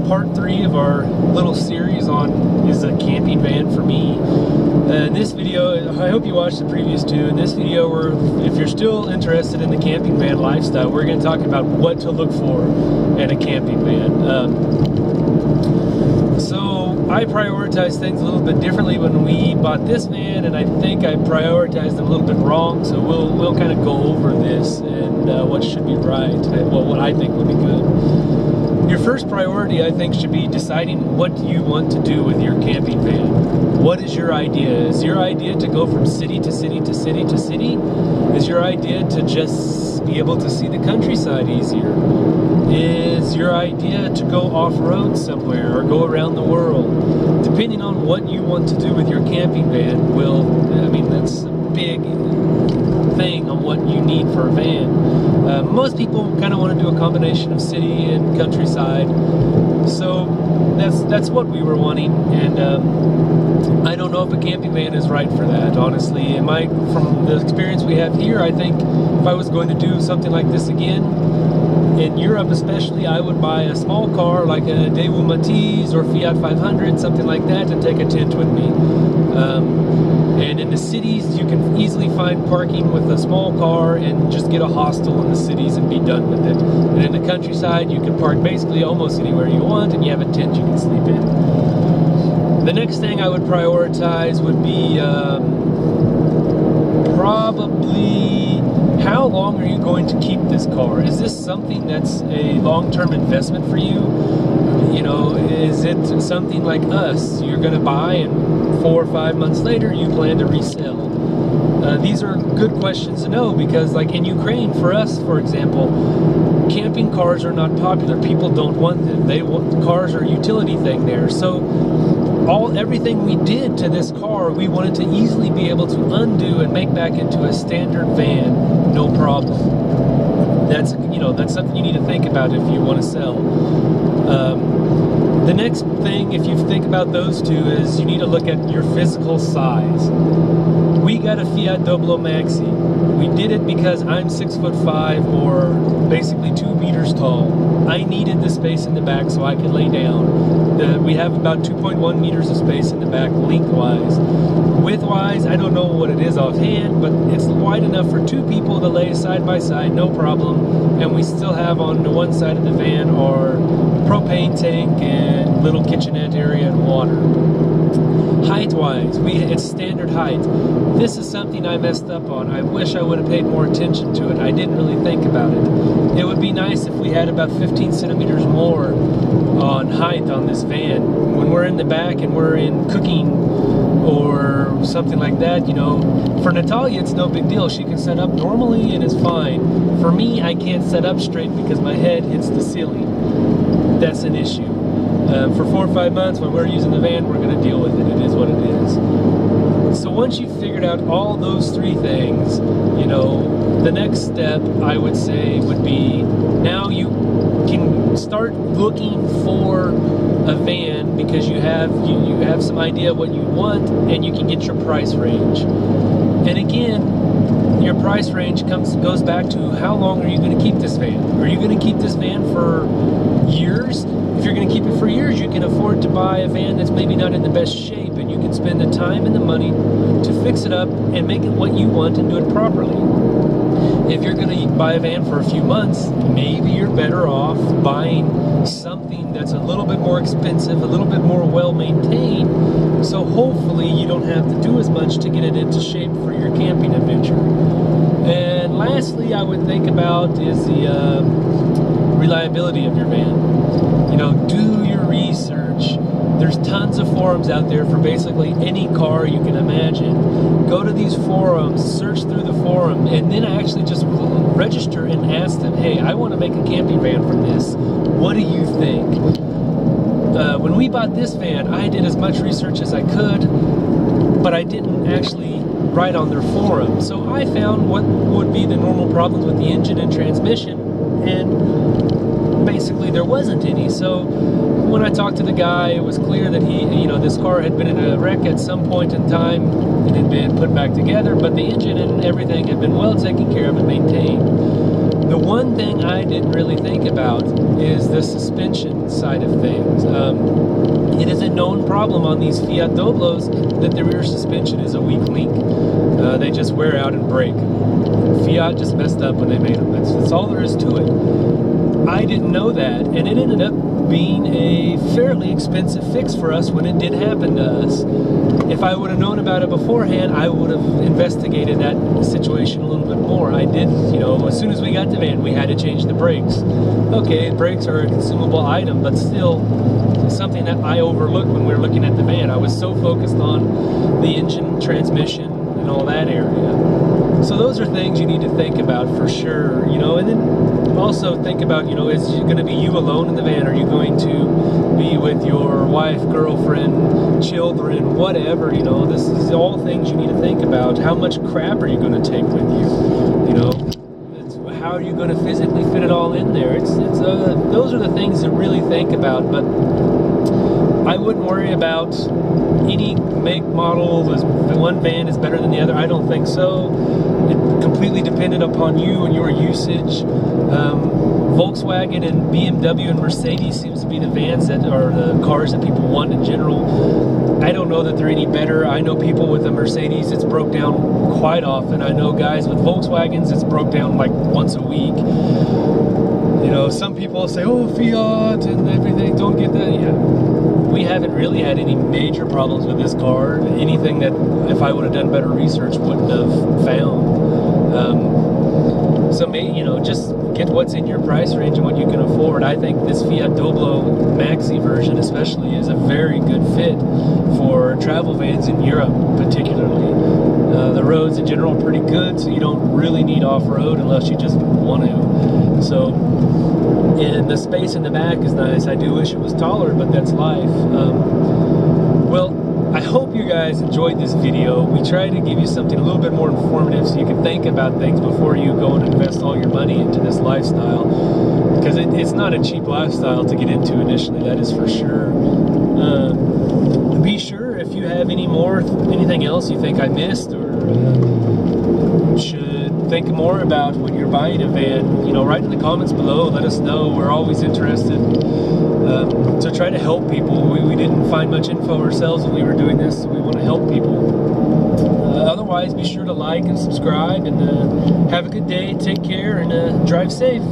part 3 of our little series on is a camping van for me. In this video, I hope you watched the previous two. In this video, if you're still interested in the camping van lifestyle, we're going to talk about what to look for in a camping van. So I prioritize things a little bit differently when we bought this van, and I think I prioritized them a little bit wrong. So we'll kind of go over this and what should be right, well, what I think would be good. Your first priority, I think, should be deciding what you want to do with your camping van. What is your idea? Is your idea to go from city to city to city to city? Is your idea to just be able to see the countryside easier? Is your idea to go off-road somewhere or go around the world? Depending on what you want to do with your camping van that's a big thing on what you need for a van. Most people kind of want to do a combination of city and countryside, so that's what we were wanting, and I don't know if a camping van is right for that, honestly. From the experience we have here, I think if I was going to do something like this again, in Europe especially, I would buy a small car like a Daewoo Matiz or Fiat 500, something like that, and take a tent with me. And in the cities, you can easily find parking with a small car and just get a hostel in the cities and be done with it. And in the countryside, you can park basically almost anywhere you want, and you have a tent you can sleep in. The next thing I would prioritize would be probably how long are you going to keep this car? Is this something that's a long-term investment for you? You know, is it something like us? You're going to buy and 4 or 5 months later you plan to resell? These are good questions to know because, like in Ukraine, for us, for example, camping cars are not popular. People don't want them. Cars are a utility thing there. So everything we did to this car, we wanted to easily be able to undo and make back into a standard van, no problem. That's something you need to think about if you want to sell. The next thing, if you think about those two, is you need to look at your physical size. We got a Fiat Doblo Maxi. We did it because I'm 6'5" or basically 2 meters tall. I needed the space in the back so I could lay down. We have about 2.1 meters of space in the back lengthwise. Widthwise, I don't know what it is offhand, but it's wide enough for 2 people to lay side by side, no problem. And we still have on the one side of the van our propane tank and little kitchenette area and water. Height-wise, it's standard height. This is something I messed up on. I wish I would have paid more attention to it. I didn't really think about it. It would be nice if we had about 15 centimeters more on height on this van. When we're in the back and we're in cooking or something like that, for Natalia it's no big deal. She can set up normally and it's fine. For me, I can't set up straight because my head hits the ceiling. That's an issue. For 4 or 5 months when we're using the van, we're going to deal with it. It is what it is. So once you've figured out all those 3 things, the next step I would say would be now you can start looking for a van because you have some idea what you want and you can get your price range. And again, your price range goes back to how long are you going to keep this van? Are you going to keep this van for years? If you're going to keep it for years, you can afford to buy a van that's maybe not in the best shape, and you can spend the time and the money to fix it up and make it what you want and do it properly. If you're going to buy a van for a few months, maybe you're better off buying something that's a little bit more expensive, a little bit more well-maintained, so hopefully you don't have to do as much to get it into shape for your camping adventure. And lastly, I would think about is the reliability of your van. Do your research. There's tons of forums out there for basically any car you can imagine. Go to these forums, search through the forum, and then actually just register and ask them, hey, I want to make a camping van from this. What do you think? When we bought this van, I did as much research as I could, but I didn't actually write on their forum. So I found what would be the normal problems with the engine and transmission, and basically there wasn't any. So when I talked to the guy, it was clear that this car had been in a wreck at some point in time and had been put back together, but the engine and everything had been well taken care of and maintained. The one thing I didn't really think about is the suspension side of things. It is a known problem on these Fiat Doblos that the rear suspension is a weak link. They just wear out and break. Fiat just messed up when they made them. That's all there is to it. I didn't know that, and it ended up being a fairly expensive fix for us when it did happen to us. If I would have known about it beforehand, I would have investigated that situation a little bit more. I did, as soon as we got the van, we had to change the brakes. Okay, brakes are a consumable item, but still something that I overlooked when we were looking at the van. I was so focused on the engine, transmission, and all that area. So those are things you need to think about for sure, and then also think about, is it going to be you alone in the van? Are you going to be with your wife, girlfriend, children, whatever, this is all things you need to think about. How much crap are you going to take with you? How are you going to physically fit it all in there? Those are the things to really think about, but I wouldn't worry about any make model. One van is better than the other. I don't think so. It completely depended upon you and your usage. Volkswagen and BMW and Mercedes seems to be the vans that are the cars that people want in general. I don't know that they're any better. I know people with a Mercedes, it's broke down quite often. I know guys with Volkswagens, it's broke down like once a week. Some people say, oh, Fiat and everything, don't get that. Yeah. We haven't really had any major problems with this car. Anything that, if I would have done better research, wouldn't have found. So maybe, just get what's in your price range and what you can afford. I think this Fiat Doblo Maxi version especially is a very good fit for travel vans in Europe particularly. The roads in general are pretty good, so you don't really need off-road unless you just want to. So, and the space in the back is nice. I do wish it was taller, but that's life. Well, I hope you guys enjoyed this video. We tried to give you something a little bit more informative so you can think about things before you go and invest all your money into this lifestyle. Because it's not a cheap lifestyle to get into initially, that is for sure. Be sure if you have anything else you think I missed or should think more about when you're buying a van, write in the comments below. Let us know. We're always interested to try to help people. We didn't find much info ourselves when we were doing this, so we want to help people. Otherwise, be sure to like and subscribe, and have a good day. Take care, and drive safe.